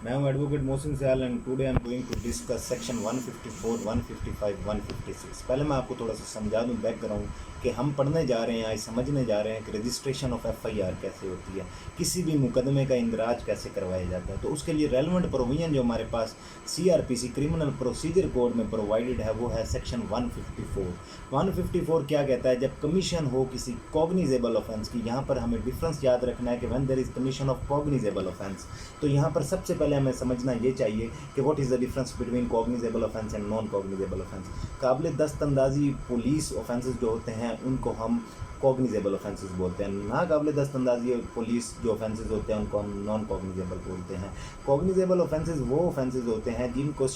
मैं हूं advocate Mohsin Sayal and today I am going to discuss section 154, 155, 156। पहले मैं आपको थोड़ा सा समझा दूं बैकग्राउंड कि हम पढ़ने जा रहे हैं, आज समझने जा रहे हैं कि रजिस्ट्रेशन ऑफ एफआईआर कैसे होती है, किसी भी मुकदमे का इंदराज कैसे करवाया जाता है। तो उसके लिए रेलेवेंट प्रोविजन जो हमारे पास सीआरपीसी क्रिमिनल प्रोसीजर कोड में प्रोवाइडेड है वो है सेक्शन 154। 154 क्या कहता है? जब कमीशन हो किसी कॉग्निजेबल ऑफेंस की, यहाँ पर हमें डिफरेंस याद रखना है कि when there is commission of cognizable offence, तो यहाँ पर सबसे पहले हमें समझना ये चाहिए कि what is the difference between cognizable offence and non cognizable offence. काबिल दस्तअंदाजी पुलिस ऑफेंसेस जो होते हैं उनको हम कॉग्निजेबल ऑफेंसेस बोलते हैं, ना काबिल दस्तअंदाजी पुलिस जो ऑफेंसेस होते हैं उनको हम नॉन कॉग्निजेबल बोलते हैं। कॉग्निजेबल ऑफेंसेस वो ऑफेंसेस होते हैं जिनको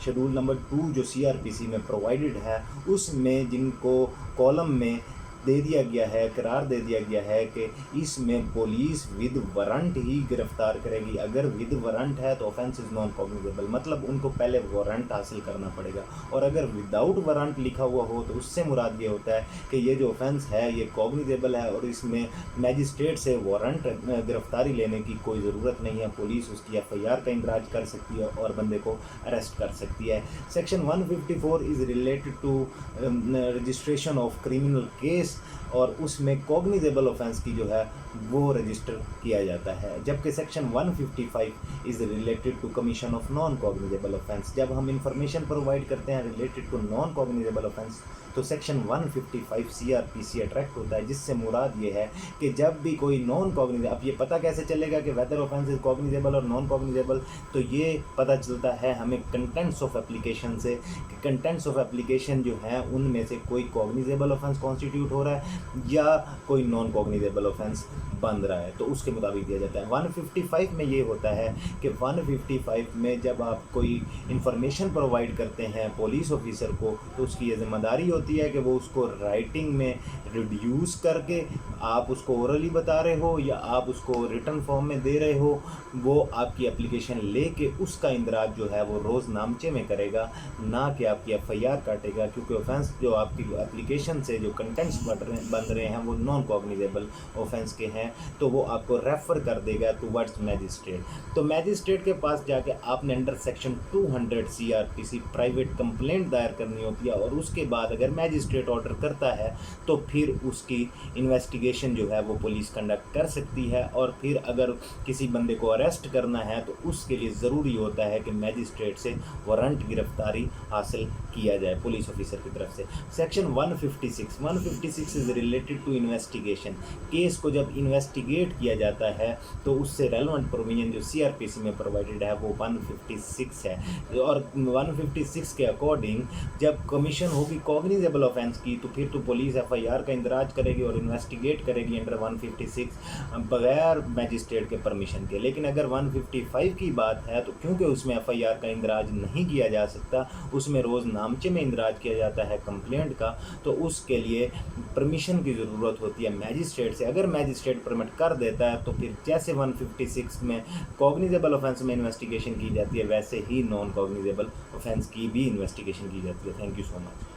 शेड्यूल नंबर 2 जो सीआरपीसी में प्रोवाइडेड है उसमें जिनको कॉलम में दे दिया गया है, करार दे दिया गया है कि इसमें पुलिस विद वारंट ही गिरफ्तार करेगी। अगर विद वारंट है तो ऑफेंस इज नॉन कॉग्निजेबल, मतलब उनको पहले वारंट हासिल करना पड़ेगा। और अगर विदाउट वारंट लिखा हुआ हो तो उससे मुराद ये होता है कि ये जो ऑफेंस है ये कॉग्निजेबल है और इसमें मैजिस्ट्रेट से वारंट गिरफ्तारी लेने की कोई ज़रूरत नहीं है। पुलिस उसकी एफआईआर का इंदराज कर सकती है और बंदे को अरेस्ट कर सकती है। Section 154 is related to registration of criminal case और उसमें कॉग्निजेबल ऑफेंस की जो है वो रजिस्टर किया जाता है, जबकि section 155 is related to commission of non cognizable offence. जब हम इंफॉर्मेशन प्रोवाइड करते हैं related to non cognizable offence तो सेक्शन 155 सीआरपीसी अट्रैक्ट होता है, जिससे मुराद ये है कि जब भी कोई नॉन कॉग्निजेबल, अब ये पता कैसे चलेगा कि वेदर ऑफेंस इज कॉग्निजेबल और नॉन कॉग्निजेबल, तो ये पता चलता है हमें कंटेंट्स ऑफ एप्लीकेशन से कि कंटेंट्स ऑफ एप्लीकेशन जो हैं उनमें से कोई कॉग्निजेबल ऑफेंस कॉन्स्टिट्यूट हो रहा है या कोई नॉन कॉग्निजेबल ऑफेंस बन रहा है, तो उसके मुताबिक दिया जाता है। 155 में ये होता है कि 155 में जब आप कोई इंफॉर्मेशन प्रोवाइड करते हैं पुलिस ऑफिसर को तो उसकी ये जिम्मेदारी होती है कि वो उसको राइटिंग में रिड्यूस करके आप उसको ओरली बता रहे हो या आप उसको रिटर्न फॉर्म में दे रहे हो, वो आपकी एप्लीकेशन लेके उसका इंदराज जो है वो रोज़ नामचे में करेगा, ना कि आपकी एफआईआर काटेगा, क्योंकि ऑफेंस जो आपकी एप्लीकेशन से जो कंटेंट्स बन रहे हैं वो नॉन कॉग्निजेबल ऑफेंस के हैं, तो वो आपको रेफ़र कर देगा टूवर्ड्स मैजिस्ट्रेट। तो मैजिस्ट्रेट के पास जाके आपने under section 200 CrPC private complaint दायर करनी होती है और उसके बाद अगर मैजिस्ट्रेट ऑर्डर करता है तो फिर उसकी इन्वेस्टिगेशन जो है वो पुलिस कंडक्ट कर सकती है। और फिर अगर किसी बंदे को अरेस्ट करना है तो उसके लिए ज़रूरी होता है कि मैजिस्ट्रेट से वारंट गिरफ्तारी हासिल किया जाए पुलिस ऑफिसर की तरफ से। Section 156 is related to investigation. Case को जब इन्वेस्टिगेट किया जाता है तो उससे रेलेवेंट प्रोविजन जो सीआरपीसी में प्रोवाइडेड है वो 156 है। और 156 के अकॉर्डिंग जब कमीशन होगी कॉग्निजेबल ऑफेंस की तो फिर तो पुलिस एफआईआर का इंदराज करेगी और इन्वेस्टिगेट करेगी अंडर 156 बगैर मैजिस्ट्रेट के परमिशन के। लेकिन अगर 155 की बात है तो क्योंकि उसमें एफआईआर का इंदराज नहीं किया जा सकता, उसमें रोज़ नामचे में इंदराज किया जाता है कंप्लेंट का, तो उसके लिए परमिशन की ज़रूरत होती है मैजिस्ट्रेट से। अगर मैजिस्ट्रेट परमिट कर देता है तो फिर जैसे 156 में कॉग्निजेबल ऑफेंस में इन्वेस्टिगेशन की जाती है वैसे ही नॉन कॉग्निजेबल ऑफेंस की भी इन्वेस्टिगेशन की जाती है। Thank you so much.